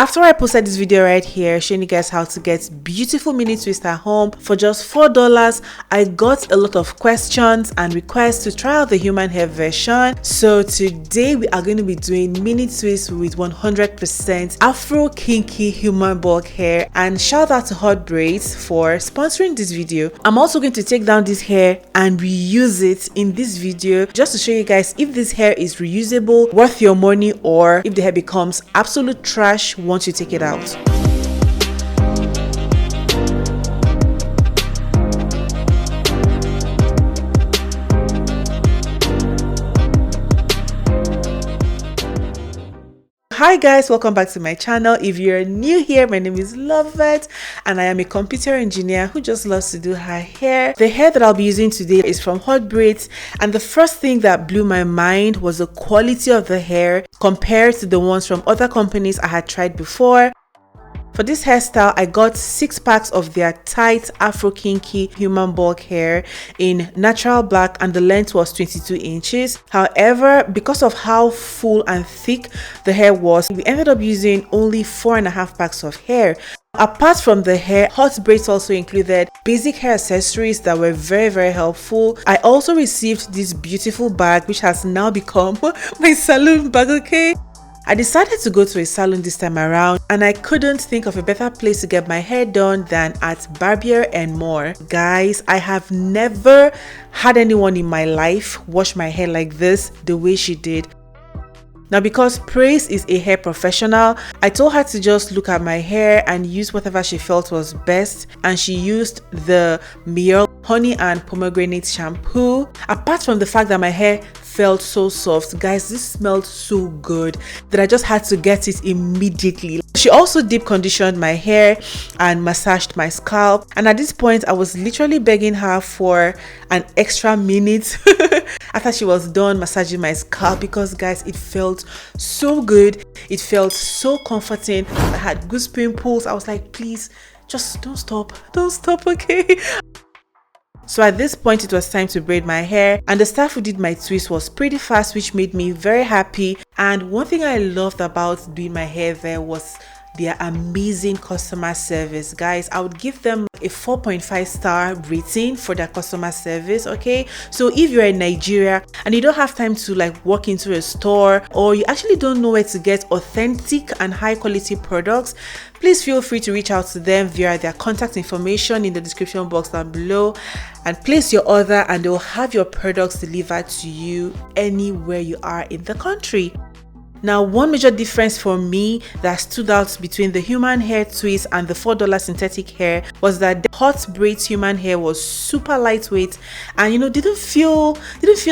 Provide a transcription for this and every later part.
After I posted this video right here showing you guys how to get beautiful mini twist at home for just $4, I got a lot of questions and requests to try out the human hair version. So today we are going to be doing mini twists with 100% Afro kinky human bulk hair, and shout out to Hotbraids for sponsoring this video. I'm also going to take down this hair and reuse it in this video just to show you guys if this hair is reusable, worth your money, or if the hair becomes absolute trash once you take it out. Hi guys, welcome back to my channel. If you're new here, my name is Luvs and I am a computer engineer who just loves to do her hair. The hair that I'll be using today is from Hotbraids, and the first thing that blew my mind was the quality of the hair compared to the ones from other companies I had tried before. For this hairstyle, I got 6 packs of their tight Afro kinky human bulk hair in natural black, and the length was 22 inches. However, because of how full and thick the hair was, we ended up using only 4.5 packs of hair. Apart from the hair, Hotbraids also included basic hair accessories that were very helpful. I also received this beautiful bag, which has now become my salon bag, okay? I decided to go to a salon this time around, and I couldn't think of a better place to get my hair done than at Barbier and More. Guys, I have never had anyone in my life wash my hair like this the way she did. Now, because Praise is a hair professional, I told her to just look at my hair and use whatever she felt was best, and she used the Miel honey and pomegranate shampoo. Apart from the fact that my hair felt so soft, guys, this smelled so good that I just had to get it immediately. She also deep conditioned my hair and massaged my scalp, and at this point I was literally begging her for an extra minute after she was done massaging my scalp, because guys, it felt so good, it felt so comforting. I had goose pimples. I was like, please just don't stop, okay? So at this point it was time to braid my hair, and the staff who did my twist was pretty fast, which made me very happy. And one thing I loved about doing my hair there was their amazing customer service. Guys, I would give them a 4.5 star rating for their customer service, okay? So if you're in Nigeria and you don't have time to like walk into a store, or you actually don't know where to get authentic and high quality products, please feel free to reach out to them via their contact information in the description box down below, and place your order and they'll have your products delivered to you anywhere you are in the country. Now, one major difference for me that stood out between the human hair twist and the $4 synthetic hair was that the Hotbraids human hair was super lightweight, and didn't feel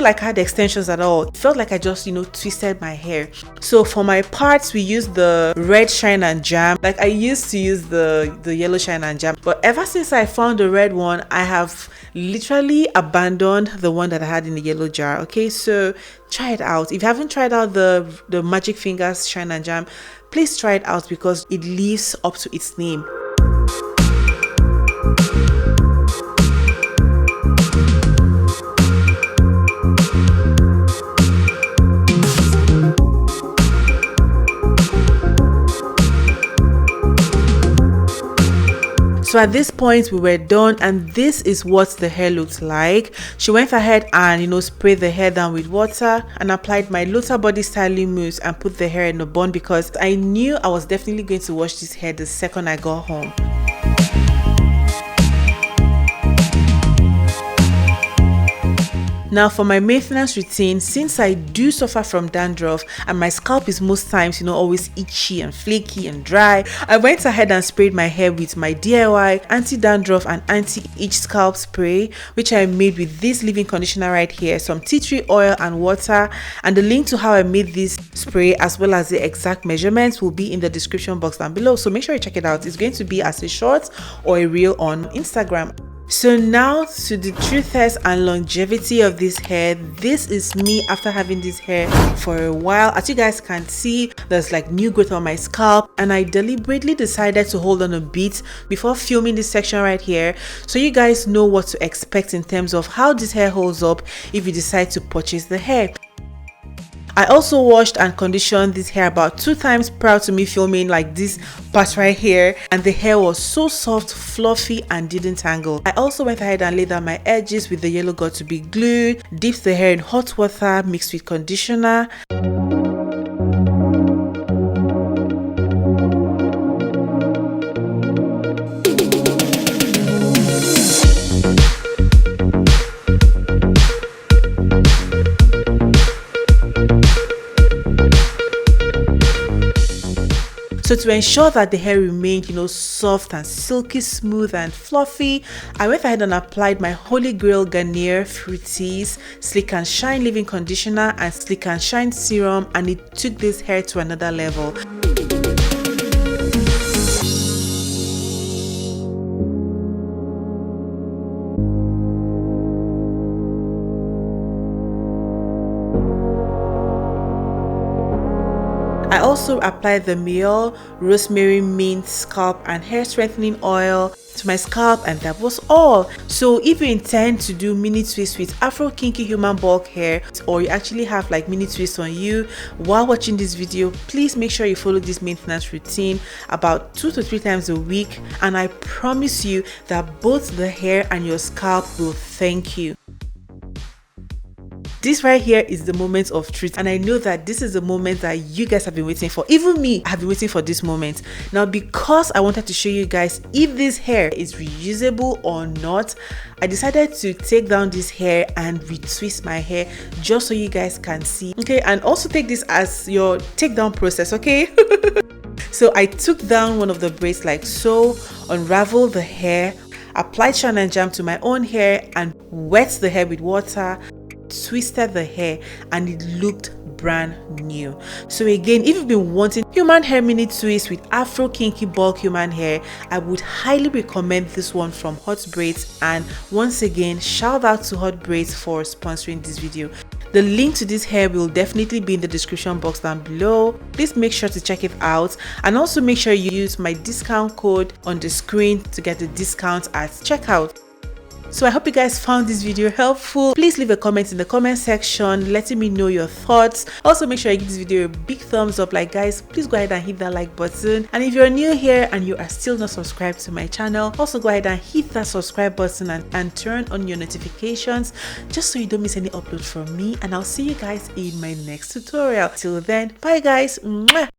like I had extensions at all. It felt like I just twisted my hair. So for my parts, we used the red shine and jam. Like, I used to use the yellow shine and jam, but ever since I found the red one, I have literally abandoned the one that I had in the yellow jar. Okay, so try it out. If you haven't tried out the Magic Fingers shine and jam, please try it out because it lives up to its name. So at this point we were done, and this is what the hair looked like. She went ahead and sprayed the hair down with water and applied my Lotta body styling mousse and put the hair in a bun, because I knew I was definitely going to wash this hair the second I got home. Now for my maintenance routine, since I do suffer from dandruff and my scalp is most times always itchy and flaky and dry, I went ahead and sprayed my hair with my DIY anti-dandruff and anti-itch scalp spray, which I made with this leave-in conditioner right here, some tea tree oil and water, and the link to how I made this spray as well as the exact measurements will be in the description box down below, so make sure you check it out. It's going to be as a short or a reel on Instagram. So now to the truthiness and longevity of this hair. This is me after having this hair for a while. As you guys can see, there's like new growth on my scalp, and I deliberately decided to hold on a bit before filming this section right here, so you guys know what to expect in terms of how this hair holds up if you decide to purchase the hair. I also washed and conditioned this hair about 2 times prior to me filming like this part right here, and the hair was so soft, fluffy, and didn't tangle. I also went ahead and laid down my edges with the yellow got to be glued, dipped the hair in hot water mixed with conditioner. So to ensure that the hair remained, soft and silky smooth and fluffy, I went ahead and applied my Holy Grail Garnier Fruities Slick and Shine Leave-In Conditioner and Slick and Shine Serum, and it took this hair to another level. I also applied the Miel Rosemary Mint Scalp and Hair Strengthening Oil to my scalp, and that was all. So if you intend to do mini twists with Afro Kinky Human Bulk hair, or you actually have like mini twists on you while watching this video, please make sure you follow this maintenance routine about 2 to 3 times a week, and I promise you that both the hair and your scalp will thank you. This right here is the moment of truth, and I know that this is the moment that you guys have been waiting for. Even me, I have been waiting for this moment. Now, because I wanted to show you guys if this hair is reusable or not, I decided to take down this hair and retwist my hair just so you guys can see. Okay, and also take this as your takedown process, okay? So I took down one of the braids like so, unraveled the hair, applied shine and jam to my own hair, and wet the hair with water, twisted the hair, and it looked brand new. So again, if you've been wanting human hair mini twist with Afro Kinky Bulk human hair, I would highly recommend this one from Hotbraids. And once again, shout out to Hotbraids for sponsoring this video. The link to this hair will definitely be in the description box down below. Please make sure to check it out, and also make sure you use my discount code on the screen to get the discount at checkout. So I hope you guys found this video helpful. Please leave a comment in the comment section letting me know your thoughts. Also make sure you give this video a big thumbs up. Like guys, please go ahead and hit that like button, and if you're new here and you are still not subscribed to my channel, also go ahead and hit that subscribe button and turn on your notifications just so you don't miss any upload from me. And I'll see you guys in my next tutorial. Till then, bye guys. Mwah.